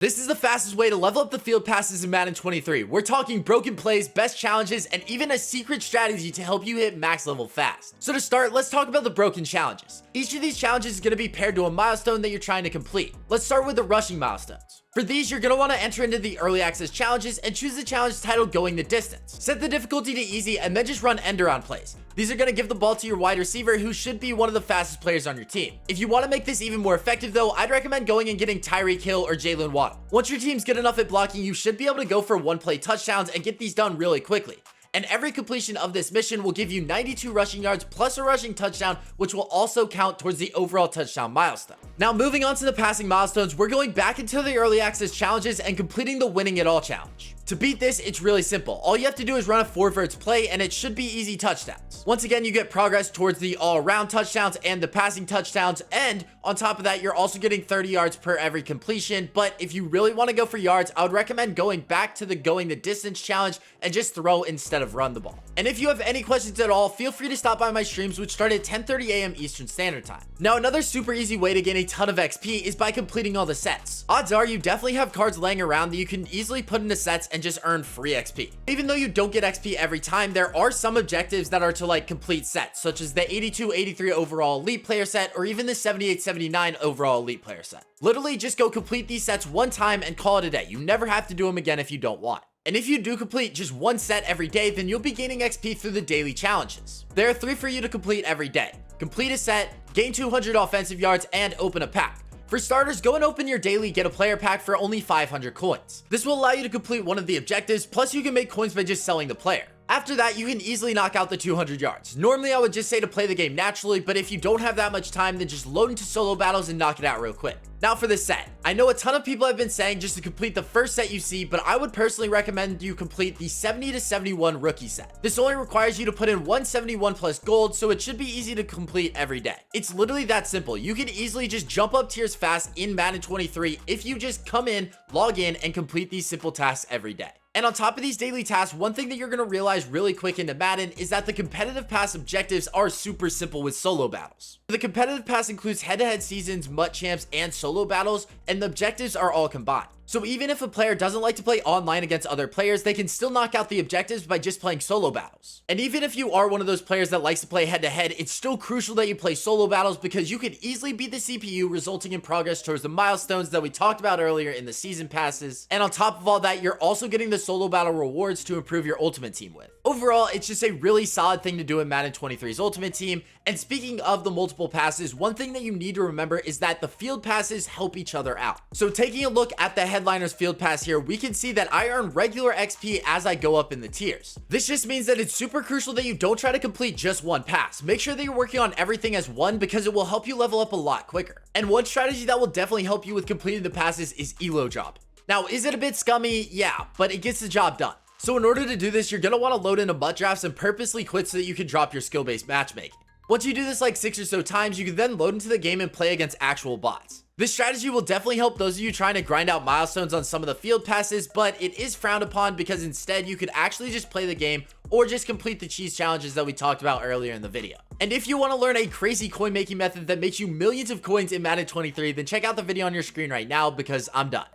This is the fastest way to level up the field passes in Madden 23. We're talking broken plays, best challenges, and even a secret strategy to help you hit max level fast. So to start, let's talk about the broken challenges. Each of these challenges is going to be paired to a milestone that you're trying to complete. Let's start with the rushing milestones. For these, you're going to want to enter into the early access challenges and choose the challenge titled Going the Distance. Set the difficulty to easy and then just run end around plays. These are going to give the ball to your wide receiver, who should be one of the fastest players on your team. If you want to make this even more effective though, I'd recommend going and getting Tyreek Hill or Jalen Waddle. Once your team's good enough at blocking, you should be able to go for one play touchdowns and get these done really quickly. And every completion of this mission will give you 92 rushing yards plus a rushing touchdown, which will also count towards the overall touchdown milestone. Now moving on to the passing milestones, we're going back into the early access challenges and completing the winning it all challenge. To beat this, it's really simple. All you have to do is run a 4 verts play and it should be easy touchdowns. Once again, you get progress towards the all-around touchdowns and the passing touchdowns, and on top of that, you're also getting 30 yards per every completion. But if you really want to go for yards, I would recommend going back to the Going the Distance challenge and just throw instead of run the ball. And if you have any questions at all, feel free to stop by my streams, which start at 10:30 a.m. Eastern Standard Time. Now, another super easy way to gain a ton of XP is by completing all the sets. Odds are you definitely have cards laying around that you can easily put into sets and just earn free XP. Even though you don't get XP every time, there are some objectives that are to like complete sets, such as the 82-83 overall elite player set or even the 78-79 overall elite player set. Literally just go complete these sets one time and call it a day. You never have to do them again if you don't want. And if you do complete just one set every day, then you'll be gaining XP through the daily challenges. There are 3 for you to complete every day. Complete a set, gain 200 offensive yards, and open a pack. For starters, go and open your daily get a player pack for only 500 coins. This will allow you to complete one of the objectives, plus you can make coins by just selling the player. After that, you can easily knock out the 200 yards. Normally, I would just say to play the game naturally, but if you don't have that much time, then just load into solo battles and knock it out real quick. Now for this set. I know a ton of people have been saying just to complete the first set you see, but I would personally recommend you complete the 70-71 rookie set. This only requires you to put in 171 plus gold, so it should be easy to complete every day. It's literally that simple. You can easily just jump up tiers fast in Madden 23 if you just come in, log in, and complete these simple tasks every day. And on top of these daily tasks, one thing that you're going to realize really quick into Madden is that the competitive pass objectives are super simple with solo battles. The competitive pass includes head-to-head seasons, MUT champs, and solo battles, and the objectives are all combined. So even if a player doesn't like to play online against other players, they can still knock out the objectives by just playing solo battles. And even if you are one of those players that likes to play head-to-head, it's still crucial that you play solo battles because you can easily beat the CPU, resulting in progress towards the milestones that we talked about earlier in the season passes. And on top of all that, you're also getting the solo battle rewards to improve your ultimate team with. Overall, it's just a really solid thing to do in Madden 23's ultimate team. And speaking of the multiple passes, one thing that you need to remember is that the field passes help each other out. So taking a look at the headliner's field pass here, we can see that I earn regular XP as I go up in the tiers. This just means that it's super crucial that you don't try to complete just one pass. Make sure that you're working on everything as one because it will help you level up a lot quicker. And one strategy that will definitely help you with completing the passes is Elo Drop. Now, is it a bit scummy? Yeah, but it gets the job done. So in order to do this, you're going to want to load into MUT drafts and purposely quit so that you can drop your skill-based matchmaking. Once you do this like 6 or so times, you can then load into the game and play against actual bots. This strategy will definitely help those of you trying to grind out milestones on some of the field passes, but it is frowned upon because instead you could actually just play the game or just complete the cheese challenges that we talked about earlier in the video. And if you want to learn a crazy coin making method that makes you millions of coins in Madden 23, then check out the video on your screen right now because I'm done.